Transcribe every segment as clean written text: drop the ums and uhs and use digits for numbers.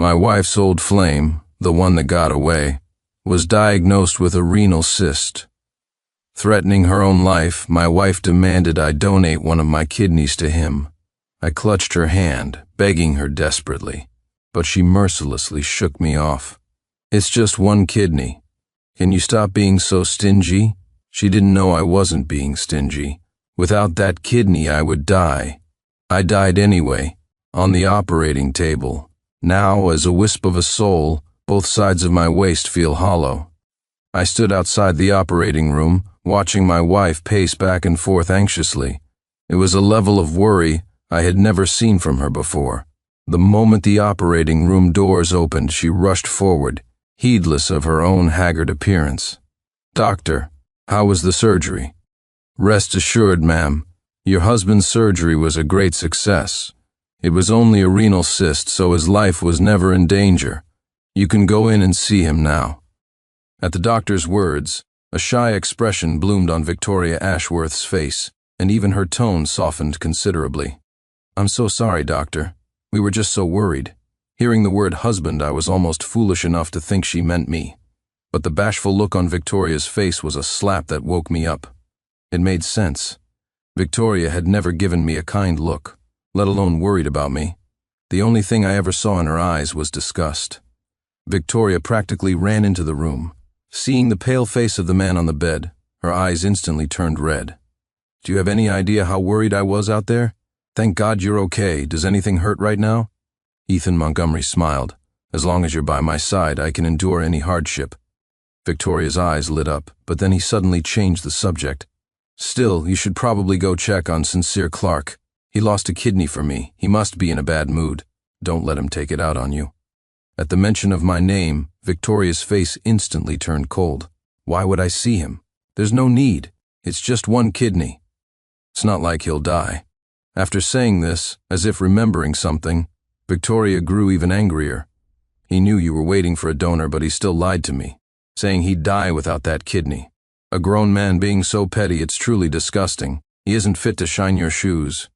My wife's old flame, the one that got away, was diagnosed with a renal cyst. Threatening her own life, my wife demanded I donate one of my kidneys to him. I clutched her hand, begging her desperately, but she mercilessly shook me off. "It's just one kidney. Can you stop being so stingy?" She didn't know I wasn't being stingy. Without that kidney, I would die. I died anyway, on the operating table. Now, as a wisp of a soul, both sides of my waist feel hollow. I stood outside the operating room, watching my wife pace back and forth anxiously. It was a level of worry I had never seen from her before. The moment the operating room doors opened, she rushed forward, heedless of her own haggard appearance. "Doctor, how was the surgery?" "Rest assured, ma'am, your husband's surgery was a great success. It was only a renal cyst, so his life was never in danger. You can go in and see him now." At the doctor's words, a shy expression bloomed on Victoria Ashworth's face, and even her tone softened considerably. "I'm so sorry, doctor. We were just so worried." Hearing the word husband, I was almost foolish enough to think she meant me. But the bashful look on Victoria's face was a slap that woke me up. It made sense. Victoria had never given me a kind look, let alone worried about me. The only thing I ever saw in her eyes was disgust. Victoria practically ran into the room. Seeing the pale face of the man on the bed, her eyes instantly turned red. "Do you have any idea how worried I was out there? Thank God you're okay. Does anything hurt right now?" Ethan Montgomery smiled. "As long as you're by my side, I can endure any hardship." Victoria's eyes lit up, but then he suddenly changed the subject. "Still, you should probably go check on Sincere Clark. He lost a kidney for me. He must be in a bad mood. Don't let him take it out on you." At the mention of my name, Victoria's face instantly turned cold. "Why would I see him? There's no need. It's just one kidney. It's not like he'll die." After saying this, as if remembering something, Victoria grew even angrier. "He knew you were waiting for a donor, but he still lied to me, saying he'd die without that kidney. A grown man being so petty, it's truly disgusting. He isn't fit to shine your shoes."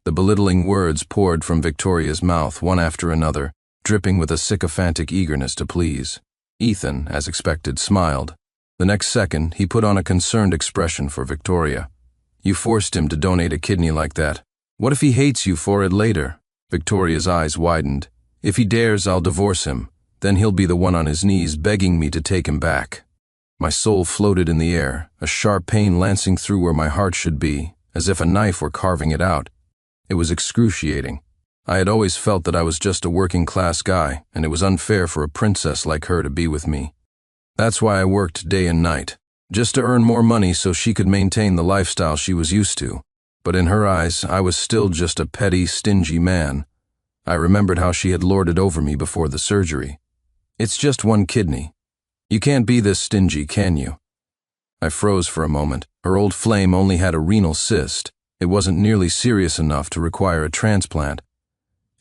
The belittling words poured from Victoria's mouth one after another, dripping with a sycophantic eagerness to please. Ethan, as expected, smiled. The next second, he put on a concerned expression for Victoria. "You forced him to donate a kidney like that. What if he hates you for it later?" Victoria's eyes widened. "If he dares, I'll divorce him. Then he'll be the one on his knees begging me to take him back." My soul floated in the air, a sharp pain lancing through where my heart should be, as if a knife were carving it out. It was excruciating. I had always felt that I was just a working-class guy, and it was unfair for a princess like her to be with me. That's why I worked day and night, just to earn more money so she could maintain the lifestyle she was used to. But in her eyes, I was still just a petty, stingy man. I remembered how she had lorded over me before the surgery. "It's just one kidney. You can't be this stingy, can you?" I froze for a moment. Her old flame only had a renal cyst. It wasn't nearly serious enough to require a transplant.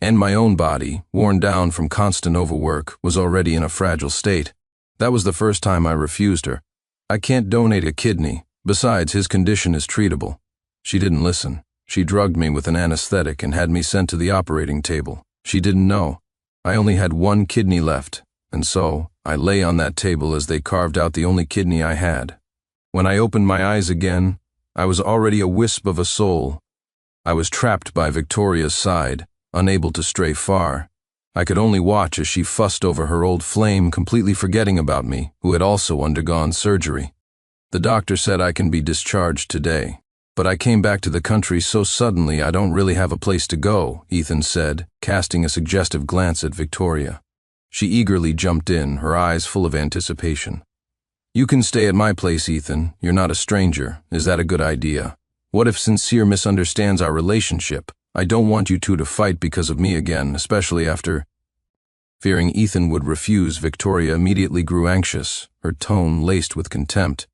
And my own body, worn down from constant overwork, was already in a fragile state. That was the first time I refused her. "I can't donate a kidney. Besides, his condition is treatable." She didn't listen. She drugged me with an anesthetic and had me sent to the operating table. She didn't know. I only had one kidney left, and so I lay on that table as they carved out the only kidney I had. When I opened my eyes again, I was already a wisp of a soul. I was trapped by Victoria's side, unable to stray far. I could only watch as she fussed over her old flame, completely forgetting about me, who had also undergone surgery. "The doctor said I can be discharged today. But I came back to the country so suddenly I don't really have a place to go," Ethan said, casting a suggestive glance at Victoria. She eagerly jumped in, her eyes full of anticipation. "You can stay at my place, Ethan. You're not a stranger. Is that a good idea? What if Sincere misunderstands our relationship? I don't want you two to fight because of me again, especially after—" Fearing Ethan would refuse, Victoria immediately grew anxious, her tone laced with contempt.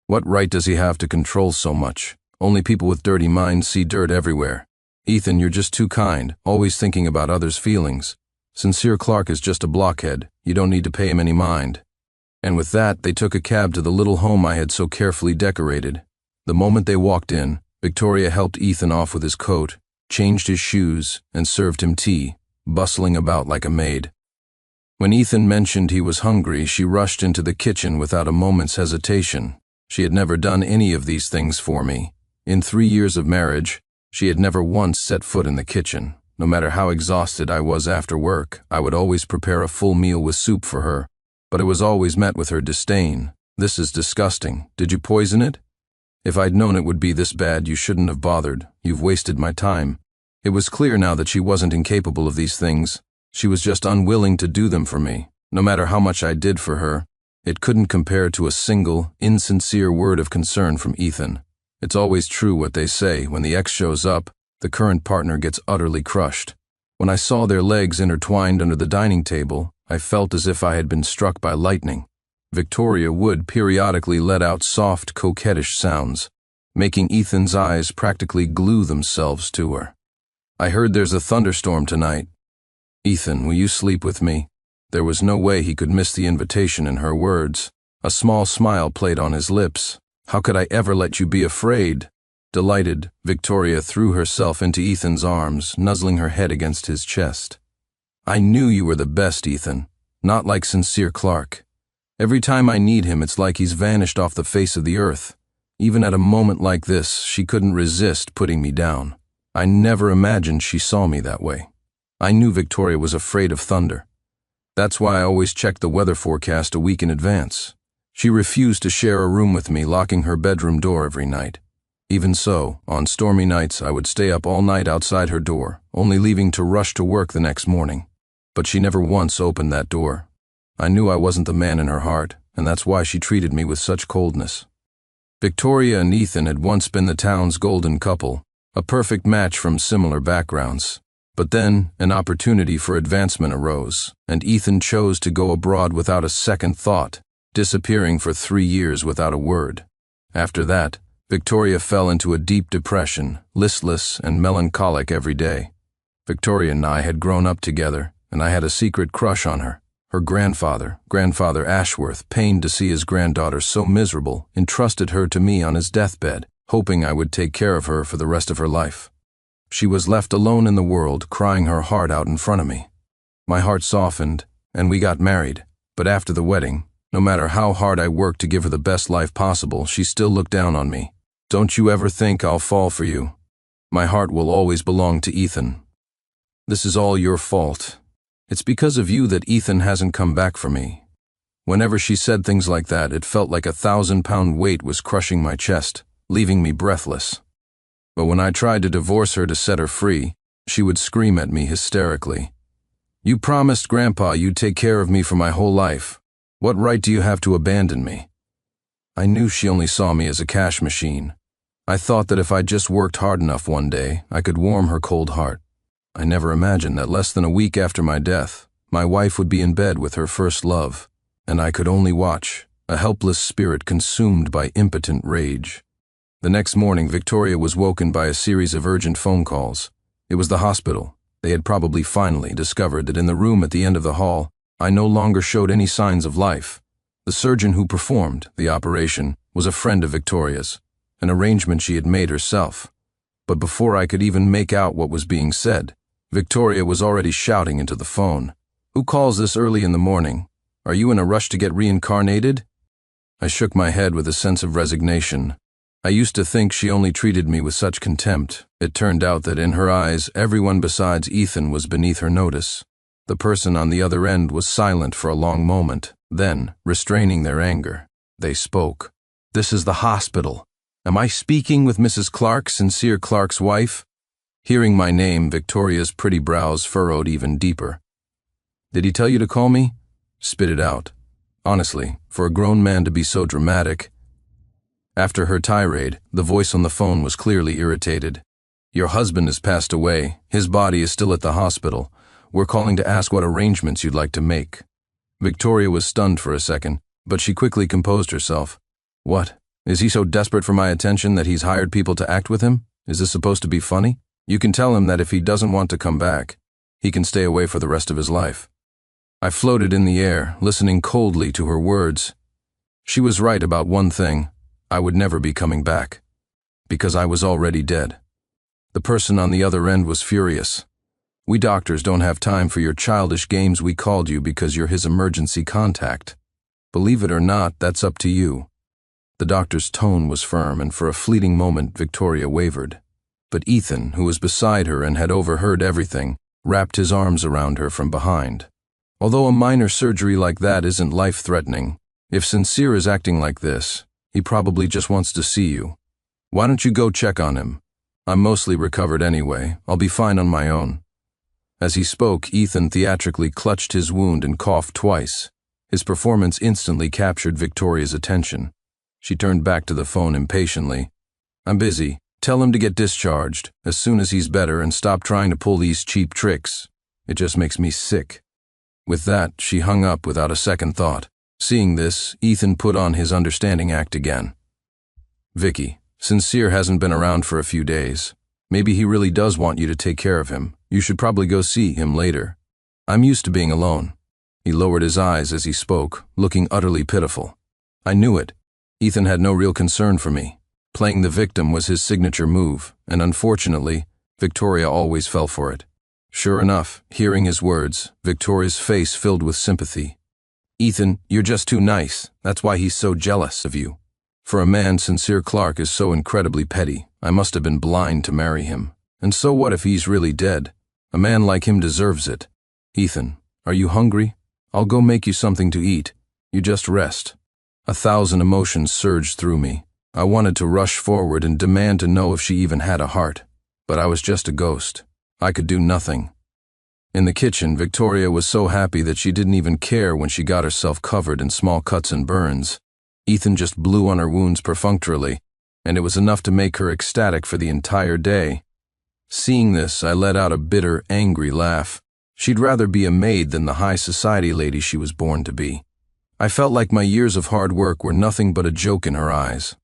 "What right does he have to control so much? Only people with dirty minds see dirt everywhere. Ethan, you're just too kind, always thinking about others' feelings. Sincere Clark is just a blockhead. You don't need to pay him any mind." And with that, they took a cab to the little home I had so carefully decorated. The moment they walked in, Victoria helped Ethan off with his coat, changed his shoes, and served him tea. bustling about like a maid. When Ethan mentioned he was hungry, she rushed into the kitchen without a moment's hesitation. She had never done any of these things for me. In 3 years of marriage, she had never once set foot in the kitchen. No matter how exhausted I was after work, I would always prepare a full meal with soup for her, but it was always met with her disdain. "This is disgusting. Did you poison it? If I'd known it would be this bad, you shouldn't have bothered. You've wasted my time." It was clear now that she wasn't incapable of these things. She was just unwilling to do them for me. No matter how much I did for her, it couldn't compare to a single, insincere word of concern from Ethan. It's always true what they say: when the ex shows up, the current partner gets utterly crushed. When I saw their legs intertwined under the dining table, I felt as if I had been struck by lightning. Victoria would periodically let out soft, coquettish sounds, making Ethan's eyes practically glue themselves to her. "I heard there's a thunderstorm tonight. Ethan, will you sleep with me?" There was no way he could miss the invitation in her words. A small smile played on his lips. "How could I ever let you be afraid?" Delighted, Victoria threw herself into Ethan's arms, nuzzling her head against his chest. "I knew you were the best, Ethan. Not like Sincere Clark. Every time I need him, it's like he's vanished off the face of the earth. Even at a moment like this, she couldn't resist putting me down. I never imagined she saw me that way. I knew Victoria was afraid of thunder. That's why I always checked the weather forecast a week in advance. She refused to share a room with me, locking her bedroom door every night. Even so, on stormy nights, I would stay up all night outside her door, only leaving to rush to work the next morning. But she never once opened that door. I knew I wasn't the man in her heart, and that's why she treated me with such coldness. Victoria and Ethan had once been the town's golden couple, a perfect match from similar backgrounds. But then, an opportunity for advancement arose, and Ethan chose to go abroad without a second thought, disappearing for 3 years without a word. After that, Victoria fell into a deep depression, listless and melancholic every day. Victoria and I had grown up together, and I had a secret crush on her. Her Grandfather Ashworth, pained to see his granddaughter so miserable, entrusted her to me on his deathbed, hoping I would take care of her for the rest of her life. She was left alone in the world, crying her heart out in front of me. My heart softened, and we got married. But after the wedding, no matter how hard I worked to give her the best life possible, she still looked down on me. "Don't you ever think I'll fall for you. My heart will always belong to Ethan. This is all your fault. It's because of you that Ethan hasn't come back for me." Whenever she said things like that, it felt like a 1,000-pound weight was crushing my chest, leaving me breathless. But when I tried to divorce her to set her free, she would scream at me hysterically. "You promised Grandpa you'd take care of me for my whole life. What right do you have to abandon me?" I knew she only saw me as a cash machine. I thought that if I just worked hard enough one day, I could warm her cold heart. I never imagined that less than a week after my death, my wife would be in bed with her first love, and I could only watch, a helpless spirit consumed by impotent rage. The next morning, Victoria was woken by a series of urgent phone calls. It was the hospital. They had probably finally discovered that in the room at the end of the hall, I no longer showed any signs of life. The surgeon who performed the operation was a friend of Victoria's, an arrangement she had made herself. But before I could even make out what was being said, Victoria was already shouting into the phone. "Who calls this early in the morning? Are you in a rush to get reincarnated?" I shook my head with a sense of resignation. I used to think she only treated me with such contempt. It turned out that in her eyes, everyone besides Ethan was beneath her notice. The person on the other end was silent for a long moment. Then, restraining their anger, they spoke. "This is the hospital. Am I speaking with Mrs. Clark, Sincere Clark's wife?" Hearing my name, Victoria's pretty brows furrowed even deeper. "Did he tell you to call me?" Spit it out. Honestly, for a grown man to be so dramatic. After her tirade, the voice on the phone was clearly irritated. "Your husband has passed away. His body is still at the hospital. We're calling to ask what arrangements you'd like to make." Victoria was stunned for a second, but she quickly composed herself. "What? Is he so desperate for my attention that he's hired people to act with him? Is this supposed to be funny? You can tell him that if he doesn't want to come back, he can stay away for the rest of his life." I floated in the air, listening coldly to her words. She was right about one thing. I would never be coming back, because I was already dead. The person on the other end was furious. We doctors don't have time for your childish games. We called you because you're his emergency contact. Believe it or not, that's up to you." The doctor's tone was firm, and for a fleeting moment Victoria wavered. But Ethan, who was beside her and had overheard everything, wrapped his arms around her from behind. "Although a minor surgery like that isn't life-threatening, if Sincere is acting like this, he probably just wants to see you. Why don't you go check on him? I'm mostly recovered anyway. I'll be fine on my own." As he spoke, Ethan theatrically clutched his wound and coughed twice. His performance instantly captured Victoria's attention. She turned back to the phone impatiently. "I'm busy. Tell him to get discharged as soon as he's better and stop trying to pull these cheap tricks. It just makes me sick." With that, she hung up without a second thought. Seeing this, Ethan put on his understanding act again. "Vicky, Sincere hasn't been around for a few days. Maybe he really does want you to take care of him. You should probably go see him later. I'm used to being alone." He lowered his eyes as he spoke, looking utterly pitiful. I knew it. Ethan had no real concern for me. Playing the victim was his signature move, and unfortunately, Victoria always fell for it. Sure enough, hearing his words, Victoria's face filled with sympathy. "Ethan, you're just too nice. That's why he's so jealous of you. For a man, Sincere Clark is so incredibly petty. I must have been blind to marry him. And so what if he's really dead? A man like him deserves it. Ethan, are you hungry? I'll go make you something to eat. You just rest." 1,000 emotions surged through me. I wanted to rush forward and demand to know if she even had a heart. But I was just a ghost. I could do nothing. In the kitchen, Victoria was so happy that she didn't even care when she got herself covered in small cuts and burns. Ethan just blew on her wounds perfunctorily, and it was enough to make her ecstatic for the entire day. Seeing this, I let out a bitter, angry laugh. She'd rather be a maid than the high society lady she was born to be. I felt like my years of hard work were nothing but a joke in her eyes.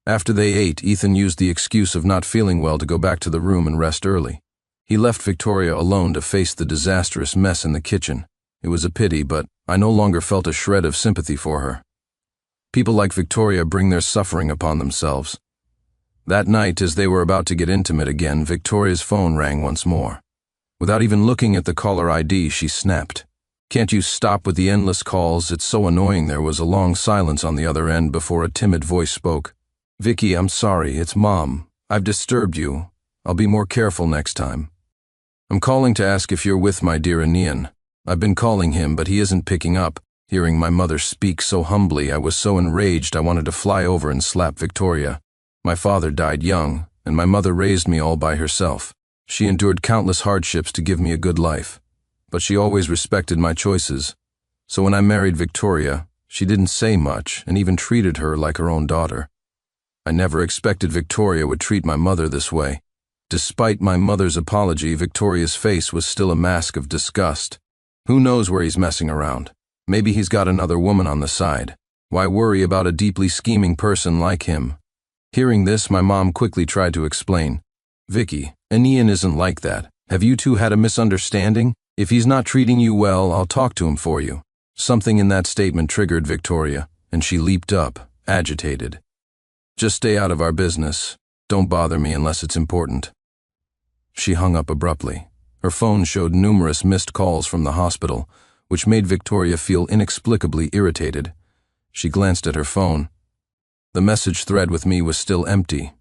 After they ate, Ethan used the excuse of not feeling well to go back to the room and rest early. He left Victoria alone to face the disastrous mess in the kitchen. It was a pity, but I no longer felt a shred of sympathy for her. People like Victoria bring their suffering upon themselves. That night, as they were about to get intimate again, Victoria's phone rang once more. Without even looking at the caller ID, she snapped. "Can't you stop with the endless calls? It's so annoying." There was a long silence on the other end before a timid voice spoke. "Vicky, I'm sorry, it's Mom. I've disturbed you. I'll be more careful next time. I'm calling to ask if you're with my dear Anian. I've been calling him, but he isn't picking up." Hearing my mother speak so humbly, I was so enraged I wanted to fly over and slap Victoria. My father died young, and my mother raised me all by herself. She endured countless hardships to give me a good life, but she always respected my choices. So when I married Victoria, she didn't say much and even treated her like her own daughter. I never expected Victoria would treat my mother this way. Despite my mother's apology, Victoria's face was still a mask of disgust. Who knows where he's messing around? Maybe he's got another woman on the side. Why worry about a deeply scheming person like him? Hearing this, my mom quickly tried to explain. "Vicky, Anian isn't like that. Have you two had a misunderstanding? If he's not treating you well, I'll talk to him for you." Something in that statement triggered Victoria, and she leaped up, agitated. "Just stay out of our business. Don't bother me unless it's important." She hung up abruptly. Her phone showed numerous missed calls from the hospital, which made Victoria feel inexplicably irritated. She glanced at her phone. The message thread with me was still empty.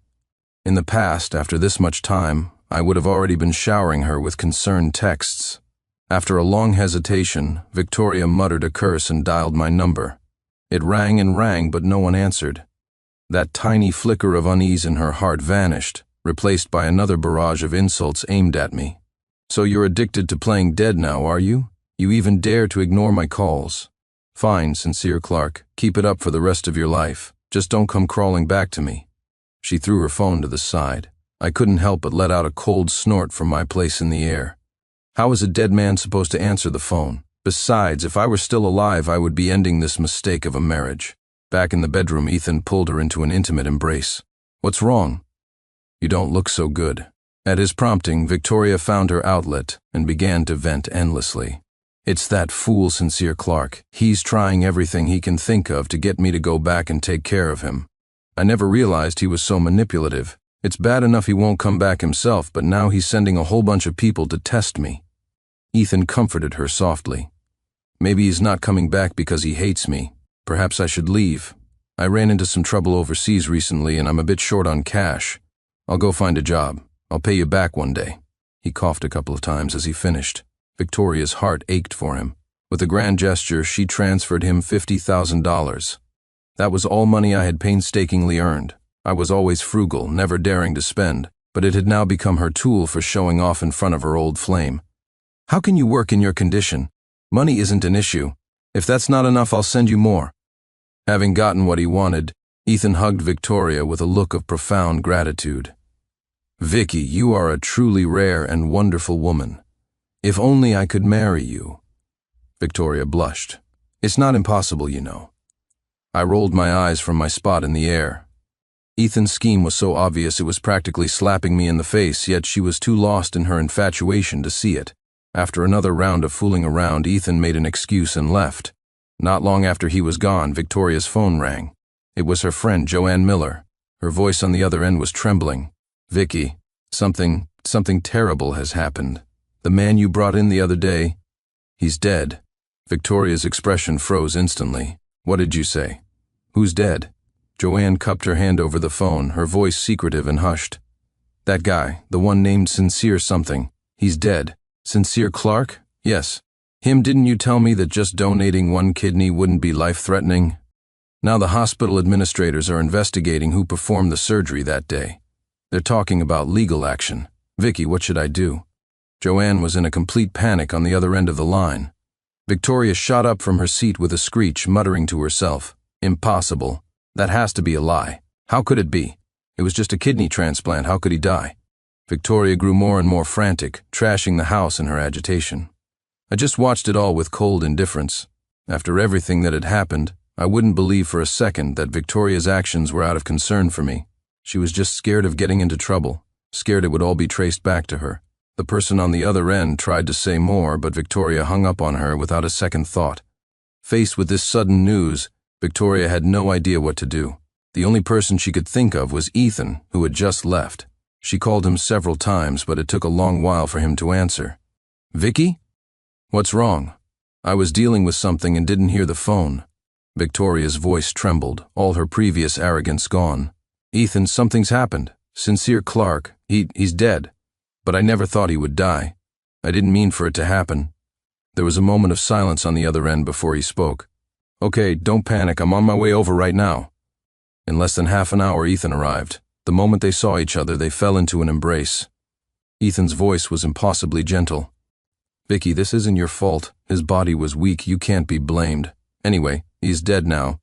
In the past, after this much time, I would have already been showering her with concerned texts. After a long hesitation, Victoria muttered a curse and dialed my number. It rang and rang, but no one answered. That tiny flicker of unease in her heart vanished, replaced by another barrage of insults aimed at me. "So you're addicted to playing dead now, are you? You even dare to ignore my calls. Fine, Sincere Clark, keep it up for the rest of your life. Just don't come crawling back to me." She threw her phone to the side. I couldn't help but let out a cold snort from my place in the air. How is a dead man supposed to answer the phone? Besides, if I were still alive, I would be ending this mistake of a marriage. Back in the bedroom, Ethan pulled her into an intimate embrace. "What's wrong?" "You don't look so good." At his prompting, Victoria found her outlet and began to vent endlessly. "It's that fool Sincere Clark. He's trying everything he can think of to get me to go back and take care of him. I never realized he was so manipulative. It's bad enough he won't come back himself, but now he's sending a whole bunch of people to test me." Ethan comforted her softly. "Maybe he's not coming back because he hates me. Perhaps I should leave. I ran into some trouble overseas recently and I'm a bit short on cash. I'll go find a job. I'll pay you back one day." He coughed a couple of times as he finished. Victoria's heart ached for him. With a grand gesture, she transferred him $50,000. That was all money I had painstakingly earned. I was always frugal, never daring to spend, but it had now become her tool for showing off in front of her old flame. "How can you work in your condition? Money isn't an issue. If that's not enough, I'll send you more." Having gotten what he wanted, Ethan hugged Victoria with a look of profound gratitude. "Vicky, you are a truly rare and wonderful woman. If only I could marry you." Victoria blushed. "It's not impossible, you know." I rolled my eyes from my spot in the air. Ethan's scheme was so obvious it was practically slapping me in the face, yet she was too lost in her infatuation to see it. After another round of fooling around, Ethan made an excuse and left. Not long after he was gone, Victoria's phone rang. It was her friend, Joanne Miller. Her voice on the other end was trembling. "Vicky, something terrible has happened. The man you brought in the other day, he's dead." Victoria's expression froze instantly. "What did you say? Who's dead?" Joanne cupped her hand over the phone, her voice secretive and hushed. "That guy, the one named Sincere something. He's dead." "Sincere Clark?" "Yes. Him. Didn't you tell me that just donating one kidney wouldn't be life-threatening? Now the hospital administrators are investigating who performed the surgery that day. They're talking about legal action. Vicky, what should I do?" Joanne was in a complete panic on the other end of the line. Victoria shot up from her seat with a screech, muttering to herself, "Impossible. That has to be a lie. How could it be? It was just a kidney transplant. How could he die?" Victoria grew more and more frantic, trashing the house in her agitation. I just watched it all with cold indifference. After everything that had happened, I wouldn't believe for a second that Victoria's actions were out of concern for me. She was just scared of getting into trouble, scared it would all be traced back to her. The person on the other end tried to say more, but Victoria hung up on her without a second thought. Faced with this sudden news, Victoria had no idea what to do. The only person she could think of was Ethan, who had just left. She called him several times, but it took a long while for him to answer. "Vicky? What's wrong?" "I was dealing with something and didn't hear the phone." Victoria's voice trembled, all her previous arrogance gone. "Ethan, something's happened. Sincere Clark, he's dead. But I never thought he would die. I didn't mean for it to happen." There was a moment of silence on the other end before he spoke. "Okay, don't panic. I'm on my way over right now." In less than half an hour, Ethan arrived. The moment they saw each other, they fell into an embrace. Ethan's voice was impossibly gentle. "Vicky, this isn't your fault. His body was weak. You can't be blamed. Anyway, he's dead now.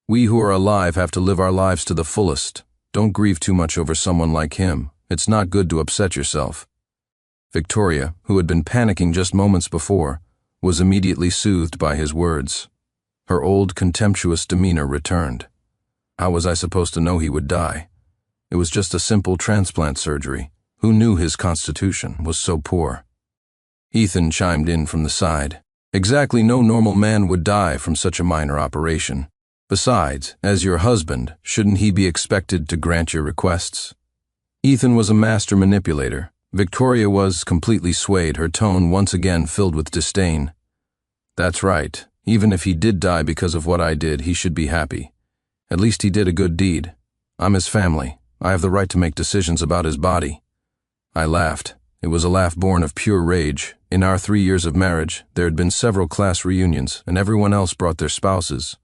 We who are alive have to live our lives to the fullest. Don't grieve too much over someone like him. It's not good to upset yourself." Victoria, who had been panicking just moments before, was immediately soothed by his words. Her old contemptuous demeanor returned. How was I supposed to know he would die? It was just a simple transplant surgery. Who knew his constitution was so poor? Ethan chimed in from the side. "Exactly, no normal man would die from such a minor operation. Besides, as your husband, shouldn't he be expected to grant your requests?" Ethan was a master manipulator. Victoria was completely swayed, her tone once again filled with disdain. "That's right. Even if he did die because of what I did, he should be happy. At least he did a good deed. I'm his family. I have the right to make decisions about his body." I laughed. It was a laugh born of pure rage. In our 3 years of marriage, there had been several class reunions, and everyone else brought their spouses.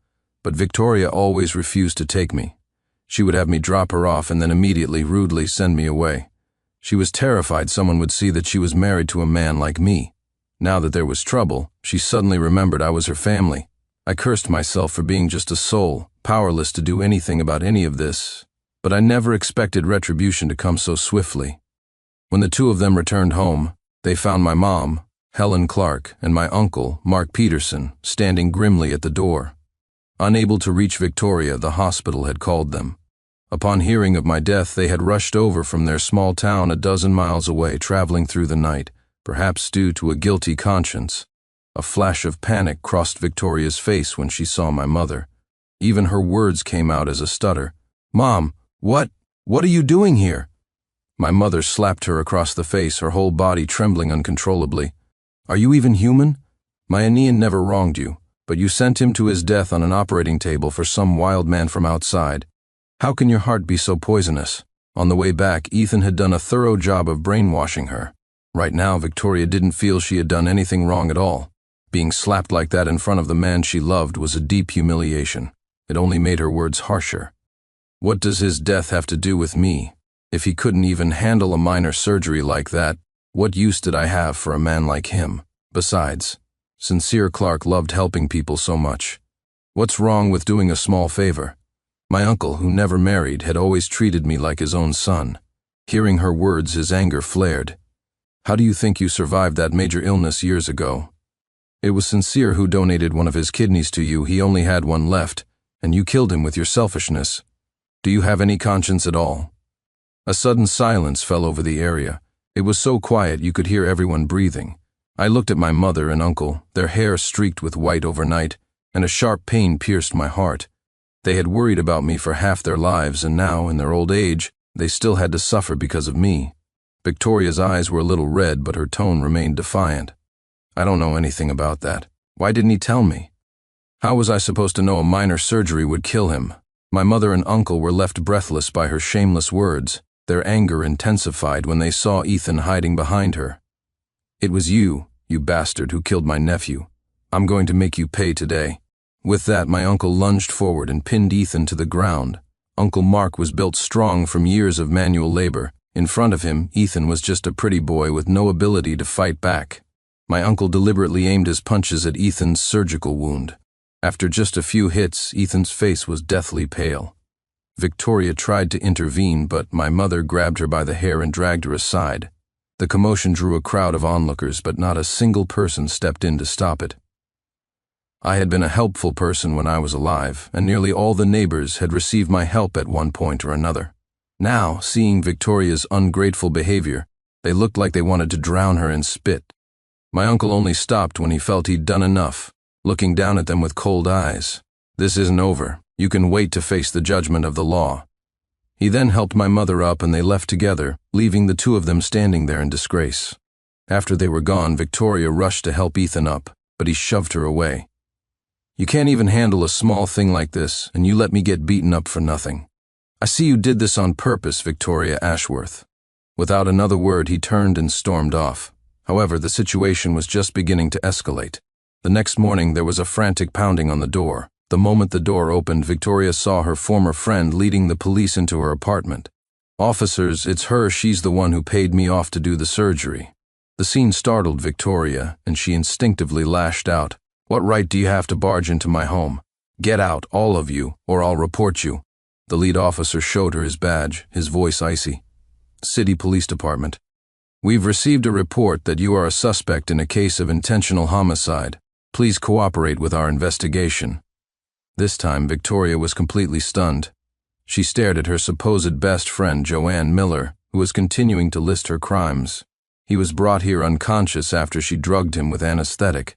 But Victoria always refused to take me. She would have me drop her off and then immediately rudely send me away. She was terrified someone would see that she was married to a man like me. Now that there was trouble, she suddenly remembered I was her family. I cursed myself for being just a soul, powerless to do anything about any of this. But I never expected retribution to come so swiftly. When the two of them returned home, they found my mom, Helen Clark, and my uncle, Mark Peterson, standing grimly at the door. Unable to reach Victoria, the hospital had called them. Upon hearing of my death, they had rushed over from their small town a dozen miles away, traveling through the night, perhaps due to a guilty conscience. A flash of panic crossed Victoria's face when she saw my mother. Even her words came out as a stutter. "Mom, what are you doing here?" My mother slapped her across the face, her whole body trembling uncontrollably. Are you even human? My Aenean never wronged you, but you sent him to his death on an operating table for some wild man from outside. How can your heart be so poisonous? On the way back, Ethan had done a thorough job of brainwashing her. Right now, Victoria didn't feel she had done anything wrong at all. Being slapped like that in front of the man she loved was a deep humiliation. It only made her words harsher. What does his death have to do with me? If he couldn't even handle a minor surgery like that, what use did I have for a man like him? Besides, Sincere Clark loved helping people so much. What's wrong with doing a small favor? My uncle, who never married, had always treated me like his own son. Hearing her words, his anger flared. How do you think you survived that major illness years ago? It was Sincere who donated one of his kidneys to you. He only had one left, and you killed him with your selfishness. Do you have any conscience at all? A sudden silence fell over the area. It was so quiet you could hear everyone breathing. I looked at my mother and uncle, their hair streaked with white overnight, and a sharp pain pierced my heart. They had worried about me for half their lives, and now, in their old age, they still had to suffer because of me. Victoria's eyes were a little red, but her tone remained defiant. I don't know anything about that. Why didn't he tell me? How was I supposed to know a minor surgery would kill him? My mother and uncle were left breathless by her shameless words. Their anger intensified when they saw Ethan hiding behind her. It was you bastard, who killed my nephew. I'm going to make you pay today. With that, my uncle lunged forward and pinned Ethan to the ground. Uncle Mark was built strong from years of manual labor. In front of him, Ethan was just a pretty boy with no ability to fight back. My uncle deliberately aimed his punches at Ethan's surgical wound. After just a few hits, Ethan's face was deathly pale. Victoria tried to intervene, but my mother grabbed her by the hair and dragged her aside. The commotion drew a crowd of onlookers, but not a single person stepped in to stop it. I had been a helpful person when I was alive, and nearly all the neighbors had received my help at one point or another. Now, seeing Victoria's ungrateful behavior, they looked like they wanted to drown her in spit. My uncle only stopped when he felt he'd done enough, looking down at them with cold eyes. This isn't over. You can wait to face the judgment of the law. He then helped my mother up and they left together, leaving the two of them standing there in disgrace. After they were gone, Victoria rushed to help Ethan up, but he shoved her away. You can't even handle a small thing like this, and you let me get beaten up for nothing. I see you did this on purpose, Victoria Ashworth. Without another word, he turned and stormed off. However, the situation was just beginning to escalate. The next morning, there was a frantic pounding on the door. The moment the door opened, Victoria saw her former friend leading the police into her apartment. Officers, it's her, she's the one who paid me off to do the surgery. The scene startled Victoria, and she instinctively lashed out. What right do you have to barge into my home? Get out, all of you, or I'll report you. The lead officer showed her his badge, his voice icy. City Police Department. We've received a report that you are a suspect in a case of intentional homicide. Please cooperate with our investigation. This time, Victoria was completely stunned. She stared at her supposed best friend, Joanne Miller, who was continuing to list her crimes. He was brought here unconscious after she drugged him with anesthetic.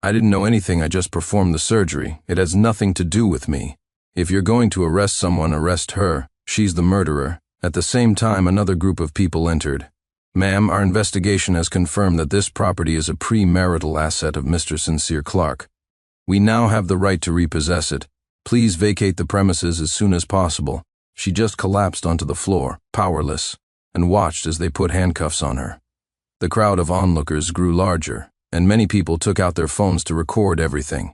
I didn't know anything, I just performed the surgery. It has nothing to do with me. If you're going to arrest someone, arrest her. She's the murderer. At the same time, another group of people entered. Ma'am, our investigation has confirmed that this property is a premarital asset of Mr. Sincere Clark. We now have the right to repossess it. Please vacate the premises as soon as possible. She just collapsed onto the floor, powerless, and watched as they put handcuffs on her. The crowd of onlookers grew larger, and many people took out their phones to record everything.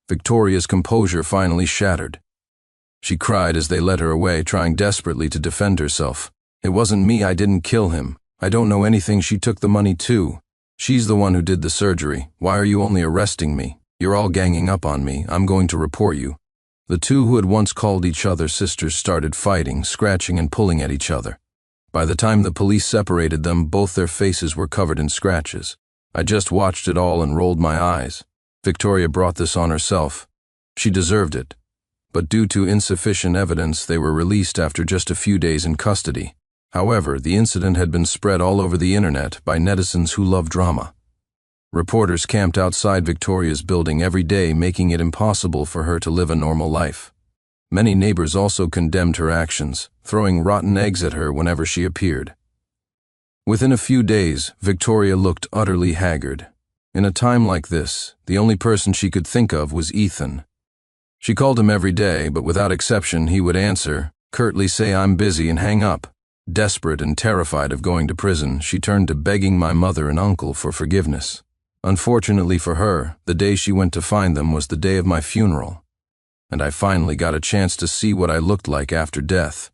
Victoria's composure finally shattered. She cried as they led her away, trying desperately to defend herself. It wasn't me, I didn't kill him. I don't know anything, she took the money too. She's the one who did the surgery. Why are you only arresting me? You're all ganging up on me. I'm going to report you. The two who had once called each other sisters started fighting, scratching and pulling at each other. By the time the police separated them, both their faces were covered in scratches. I just watched it all and rolled my eyes. Victoria brought this on herself. She deserved it. But due to insufficient evidence, they were released after just a few days in custody. However, the incident had been spread all over the internet by netizens who love drama. Reporters camped outside Victoria's building every day, making it impossible for her to live a normal life. Many neighbors also condemned her actions, throwing rotten eggs at her whenever she appeared. Within a few days, Victoria looked utterly haggard. In a time like this, the only person she could think of was Ethan. She called him every day, but without exception he would answer, curtly say I'm busy and hang up. Desperate and terrified of going to prison, she turned to begging my mother and uncle for forgiveness. Unfortunately for her, the day she went to find them was the day of my funeral, and I finally got a chance to see what I looked like after death.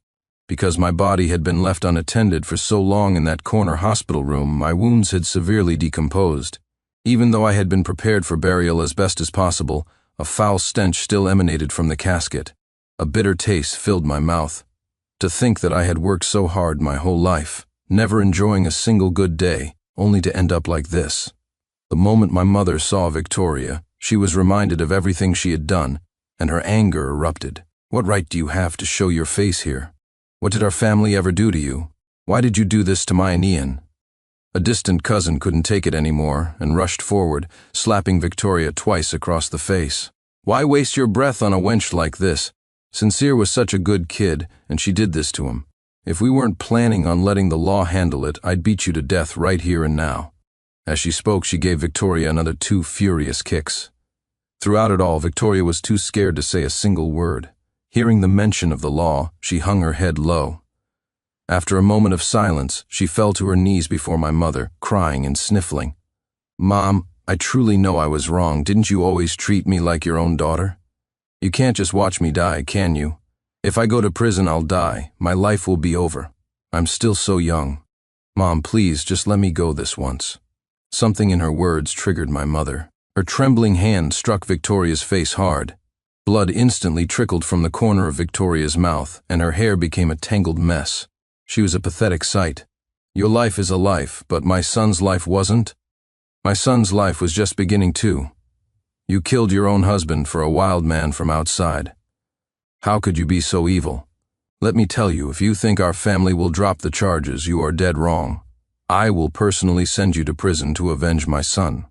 Because my body had been left unattended for so long in that corner hospital room, my wounds had severely decomposed. Even though I had been prepared for burial as best as possible, a foul stench still emanated from the casket. A bitter taste filled my mouth. To think that I had worked so hard my whole life, never enjoying a single good day, only to end up like this. The moment my mother saw Victoria, she was reminded of everything she had done, and her anger erupted. What right do you have to show your face here? What did our family ever do to you? Why did you do this to my and Ian? A distant cousin couldn't take it anymore and rushed forward, slapping Victoria twice across the face. Why waste your breath on a wench like this? Sincere was such a good kid, and she did this to him. If we weren't planning on letting the law handle it, I'd beat you to death right here and now. As she spoke, she gave Victoria another 2 furious kicks. Throughout it all, Victoria was too scared to say a single word. Hearing the mention of the law, she hung her head low. After a moment of silence, she fell to her knees before my mother, crying and sniffling. Mom, I truly know I was wrong. Didn't you always treat me like your own daughter? You can't just watch me die, can you? If I go to prison, I'll die. My life will be over. I'm still so young. Mom, please, just let me go this once. Something in her words triggered my mother. Her trembling hand struck Victoria's face hard. Blood instantly trickled from the corner of Victoria's mouth, and her hair became a tangled mess. She was a pathetic sight. Your life is a life, but my son's life wasn't? My son's life was just beginning too. You killed your own husband for a wild man from outside. How could you be so evil? Let me tell you, if you think our family will drop the charges, you are dead wrong. I will personally send you to prison to avenge my son.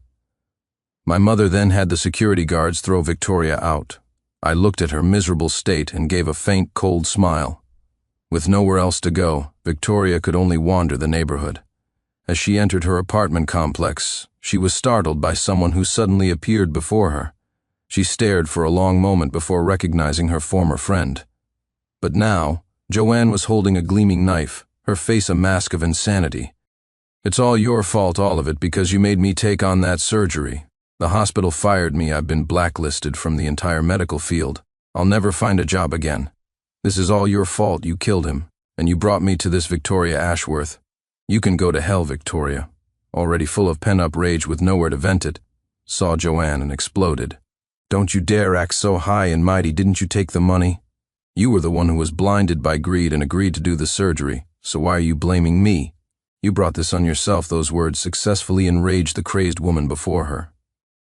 My mother then had the security guards throw Victoria out. I looked at her miserable state and gave a faint, cold smile. With nowhere else to go, Victoria could only wander the neighborhood. As she entered her apartment complex, she was startled by someone who suddenly appeared before her. She stared for a long moment before recognizing her former friend. But now, Joanne was holding a gleaming knife, her face a mask of insanity. It's all your fault, all of it, because you made me take on that surgery. The hospital fired me. I've been blacklisted from the entire medical field. I'll never find a job again. This is all your fault. You killed him, and you brought me to this Victoria Ashworth. You can go to hell, Victoria. Already full of pent-up rage with nowhere to vent it, saw Joanne and exploded. Don't you dare act so high and mighty. Didn't you take the money? You were the one who was blinded by greed and agreed to do the surgery, so why are you blaming me? You brought this on yourself. Those words successfully enraged the crazed woman before her.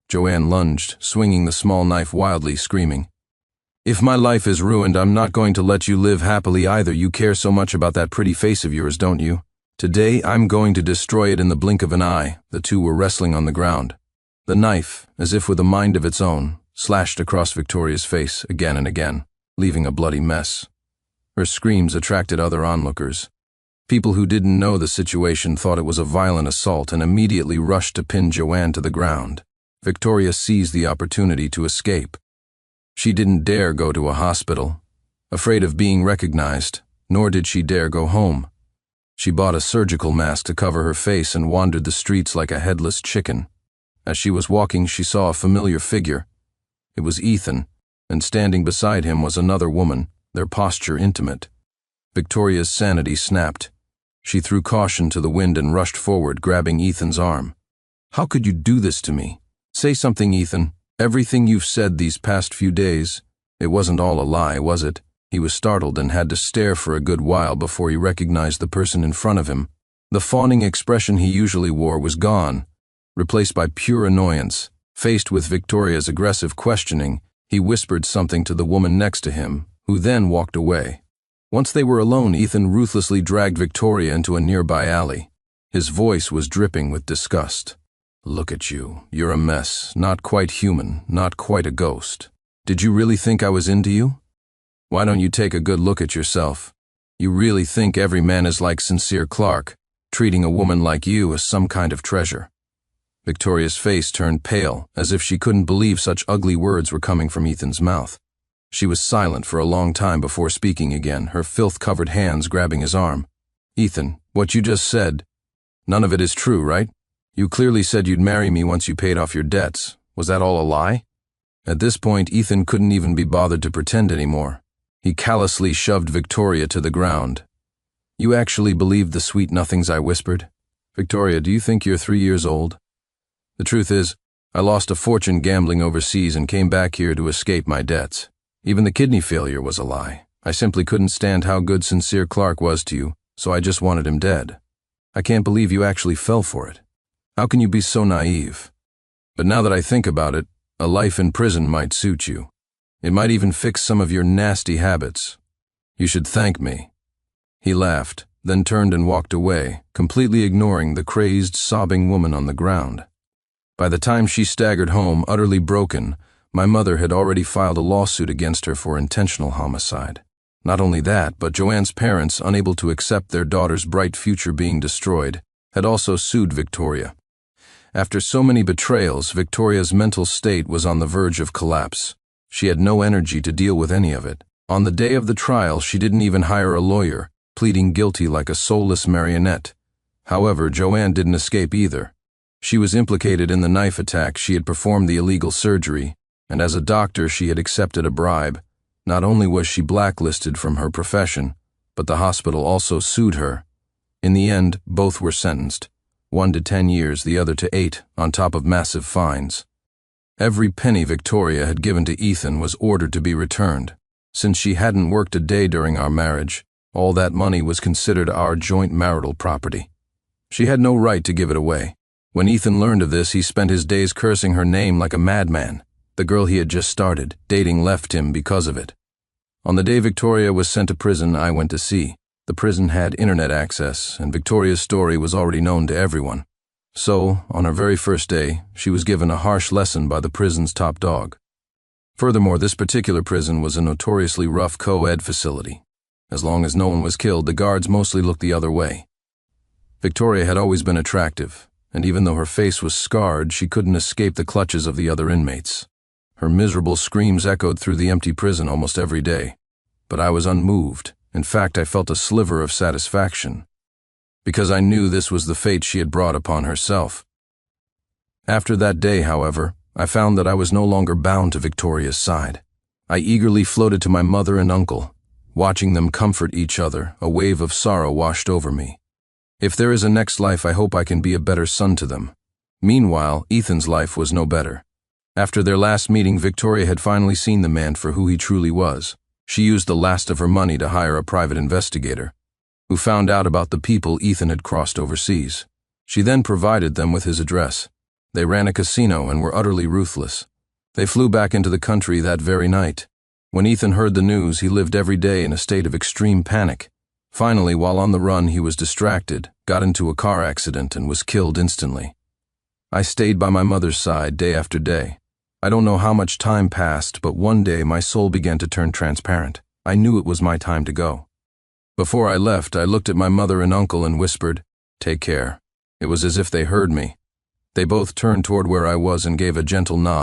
Joanne lunged, swinging the small knife wildly, screaming, If my life is ruined, I'm not going to let you live happily either. You care so much about that pretty face of yours, don't you? Today, I'm going to destroy it in the blink of an eye. The two were wrestling on the ground. The knife, as if with a mind of its own, slashed across Victoria's face again and again, leaving a bloody mess. Her screams attracted other onlookers. People who didn't know the situation thought it was a violent assault and immediately rushed to pin Joanne to the ground. Victoria seized the opportunity to escape. She didn't dare go to a hospital, afraid of being recognized, nor did she dare go home. She bought a surgical mask to cover her face and wandered the streets like a headless chicken. As she was walking, she saw a familiar figure. It was Ethan, and standing beside him was another woman, their posture intimate. Victoria's sanity snapped. She threw caution to the wind and rushed forward, grabbing Ethan's arm. How could you do this to me? Say something, Ethan. Everything you've said these past few days, it wasn't all a lie, was it? He was startled and had to stare for a good while before he recognized the person in front of him. The fawning expression he usually wore was gone, replaced by pure annoyance. Faced with Victoria's aggressive questioning, he whispered something to the woman next to him, who then walked away. Once they were alone, Ethan ruthlessly dragged Victoria into a nearby alley. His voice was dripping with disgust. Look at you. You're a mess, not quite human, not quite a ghost. Did you really think I was into you? Why don't you take a good look at yourself? You really think every man is like Sincere Clark? treating a woman like you as some kind of treasure." Victoria's face turned pale, as if she couldn't believe such ugly words were coming from Ethan's mouth. She was silent for a long time before speaking again, her filth-covered hands grabbing his arm. "Ethan, what you just said, none of it is true, right? You clearly said you'd marry me once you paid off your debts. Was that all a lie?" At this point, Ethan couldn't even be bothered to pretend anymore. He callously shoved Victoria to the ground. "You actually believed the sweet nothings I whispered? Victoria, do you think you're 3 years old? The truth is, I lost a fortune gambling overseas and came back here to escape my debts. Even the kidney failure was a lie. I simply couldn't stand how good Sincere Clark was to you, so I just wanted him dead. I can't believe you actually fell for it. How can you be so naive? But now that I think about it, a life in prison might suit you. It might even fix some of your nasty habits. You should thank me." He laughed, then turned and walked away, completely ignoring the crazed, sobbing woman on the ground. By the time she staggered home, utterly broken, my mother had already filed a lawsuit against her for intentional homicide. Not only that, but Joanne's parents, unable to accept their daughter's bright future being destroyed, had also sued Victoria. After so many betrayals, Victoria's mental state was on the verge of collapse. She had no energy to deal with any of it. On the day of the trial, she didn't even hire a lawyer, pleading guilty like a soulless marionette. However, Joanne didn't escape either. She was implicated in the knife attack, she had performed the illegal surgery, and as a doctor she had accepted a bribe. Not only was she blacklisted from her profession, but the hospital also sued her. In the end, both were sentenced. One to 10 years, the other to 8, on top of massive fines. Every penny Victoria had given to Ethan was ordered to be returned. Since she hadn't worked a day during our marriage, all that money was considered our joint marital property. She had no right to give it away. When Ethan learned of this, he spent his days cursing her name like a madman. The girl he had just started dating left him because of it. On the day Victoria was sent to prison, I went to see. The prison had internet access, and Victoria's story was already known to everyone. So, on her very first day, she was given a harsh lesson by the prison's top dog. Furthermore, this particular prison was a notoriously rough co-ed facility. As long as no one was killed, the guards mostly looked the other way. Victoria had always been attractive, and even though her face was scarred, she couldn't escape the clutches of the other inmates. Her miserable screams echoed through the empty prison almost every day. But I was unmoved. In fact, I felt a sliver of satisfaction, because I knew this was the fate she had brought upon herself. After that day, however, I found that I was no longer bound to Victoria's side. I eagerly floated to my mother and uncle. Watching them comfort each other, a wave of sorrow washed over me. If there is a next life, I hope I can be a better son to them. Meanwhile, Ethan's life was no better. After their last meeting, Victoria had finally seen the man for who he truly was. She used the last of her money to hire a private investigator, who found out about the people Ethan had crossed overseas. She then provided them with his address. They ran a casino and were utterly ruthless. They flew back into the country that very night. When Ethan heard the news, he lived every day in a state of extreme panic. Finally, while on the run, he was distracted, got into a car accident, and was killed instantly. I stayed by my mother's side day after day. I don't know how much time passed, but one day my soul began to turn transparent. I knew it was my time to go. Before I left, I looked at my mother and uncle and whispered, "Take care." It was as if they heard me. They both turned toward where I was and gave a gentle nod.